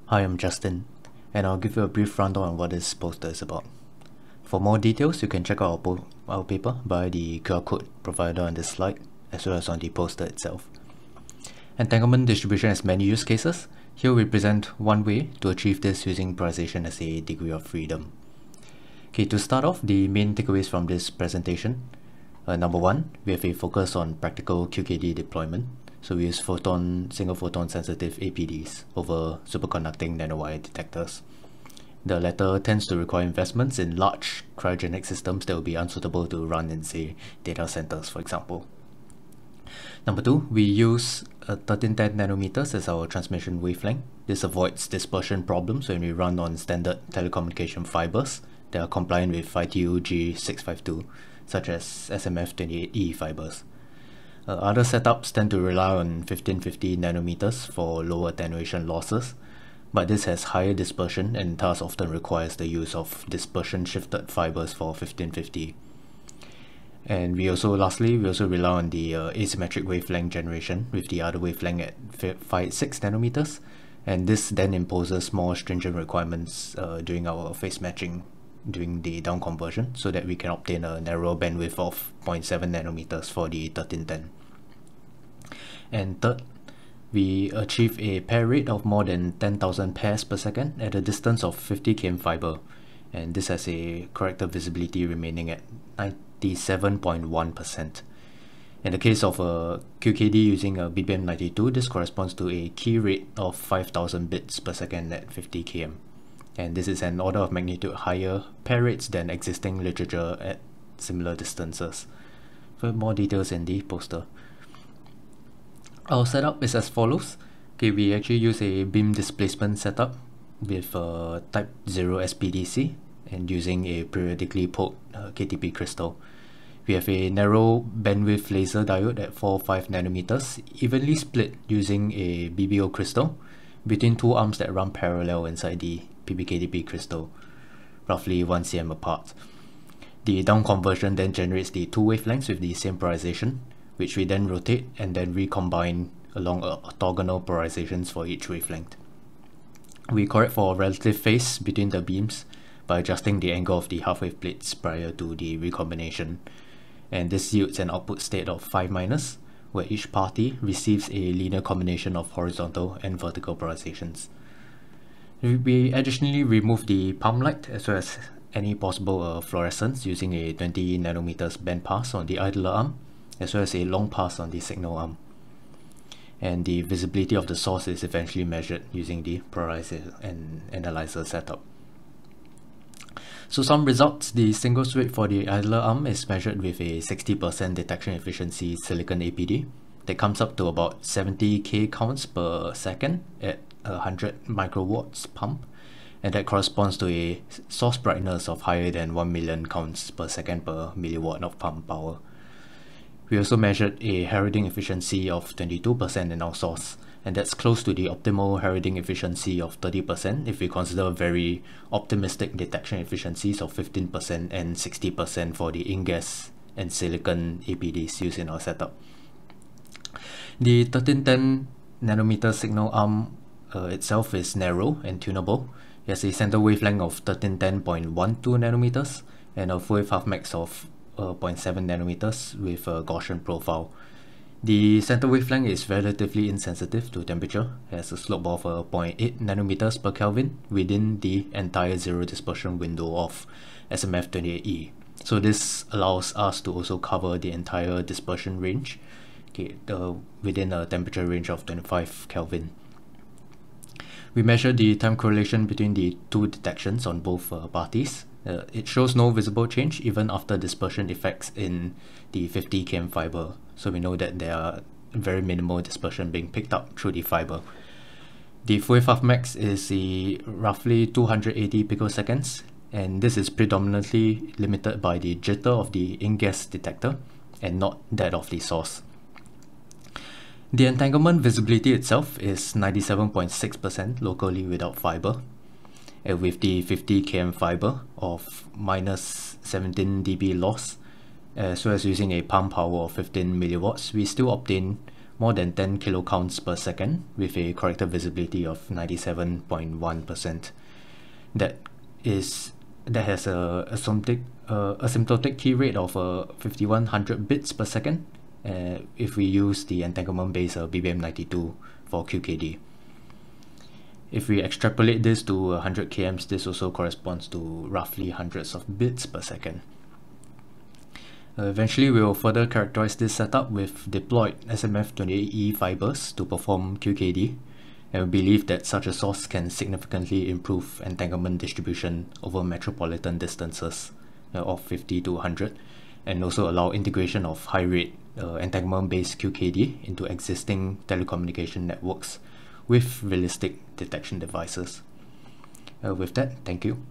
Hi, I'm Justin, and I'll give you a brief rundown on what this poster is about. For more details, you can check out our paper by the QR code provided on this slide, as well as on the poster itself. Entanglement distribution has many use cases. Here we present one way to achieve this using polarization as a degree of freedom. Okay, to start off, the main takeaways from this presentation. Number one, we have a focus on practical QKD deployment. So we use single photon sensitive APDs over superconducting nanowire detectors. The latter tends to require investments in large cryogenic systems that will be unsuitable to run in, say, data centers, for example. Number two, we use 1310 nanometers as our transmission wavelength. This avoids dispersion problems when we run on standard telecommunication fibers that are compliant with ITU G652, such as SMF28E fibers. Other setups tend to rely on 1550 nanometers for lower attenuation losses, but this has higher dispersion and thus often requires the use of dispersion shifted fibers for 1550. And lastly, we also rely on the asymmetric wavelength generation with the other wavelength at 5.6 nanometers, and this then imposes more stringent requirements during our phase matching during the down conversion, so that we can obtain a narrow bandwidth of 0.7 nanometers for the 1310. And third, we achieve a pair rate of more than 10,000 pairs per second at a distance of 50 km fiber, and this has a corrected visibility remaining at 97.1%. In the case of a QKD using a BBM92, this corresponds to a key rate of 5,000 bits per second at 50 km. And this is an order of magnitude higher pair rates than existing literature at similar distances. For more details in the poster. Our setup is as follows. Okay, we actually use a beam displacement setup with type 0 SPDC and using a periodically poked KTP crystal. We have a narrow bandwidth laser diode at 4-5 nanometers, evenly split using a BBO crystal between two arms that run parallel inside the PBKTP crystal, roughly 1 cm apart. The down conversion then generates the two wavelengths with the same polarization, which we then rotate and then recombine along orthogonal polarizations for each wavelength. We correct for relative phase between the beams by adjusting the angle of the half-wave plates prior to the recombination, and this yields an output state of 5-, where each party receives a linear combination of horizontal and vertical polarizations. We additionally remove the pump light as well as any possible fluorescence using a 20 nanometers bandpass on the idler arm, as well as a long pass on the signal arm. And the visibility of the source is eventually measured using the polarizer and analyzer setup. So some results: the single rate for the idler arm is measured with a 60% detection efficiency silicon APD that comes up to about 70k counts per second at 100 microwatts pump, and that corresponds to a source brightness of higher than 1 million counts per second per milliwatt of pump power. We also measured a heralding efficiency of 22% in our source, and that's close to the optimal heralding efficiency of 30% if we consider very optimistic detection efficiencies of 15% and 60% for the InGaAs and silicon APDs used in our setup. The 1310 nanometer signal arm itself is narrow and tunable. It has a center wavelength of 1310.12 nanometers and a wave half-max of 0.7 nanometers with a Gaussian profile. The center wavelength is relatively insensitive to temperature. It has a slope of 0.8 nanometers per Kelvin within the entire zero dispersion window of SMF28E. So this allows us to also cover the entire dispersion range, okay, within a temperature range of 25 Kelvin. We measure the time correlation between the two detections on both parties. It shows no visible change even after dispersion effects in the 50 km fiber, so we know that there are very minimal dispersion being picked up through the fiber. The wave half-max is roughly 280 picoseconds, and this is predominantly limited by the jitter of the InGaAs detector and not that of the source. The entanglement visibility itself is 97.6% locally without fiber, and with the 50 km fiber of minus 17 dB loss, as well as using a pump power of 15 milliwatts, we still obtain more than 10 kilocounts per second with a corrected visibility of 97.1%. That has a asymptotic key rate of 5100 bits per second if we use the entanglement based BBM92 for QKD. If we extrapolate this to 100 kms, this also corresponds to roughly hundreds of bits per second. Eventually, we will further characterize this setup with deployed SMF28E fibers to perform QKD, and we believe that such a source can significantly improve entanglement distribution over metropolitan distances of 50 to 100, and also allow integration of high-rate entanglement-based QKD into existing telecommunication networks with realistic detection devices. With that, thank you.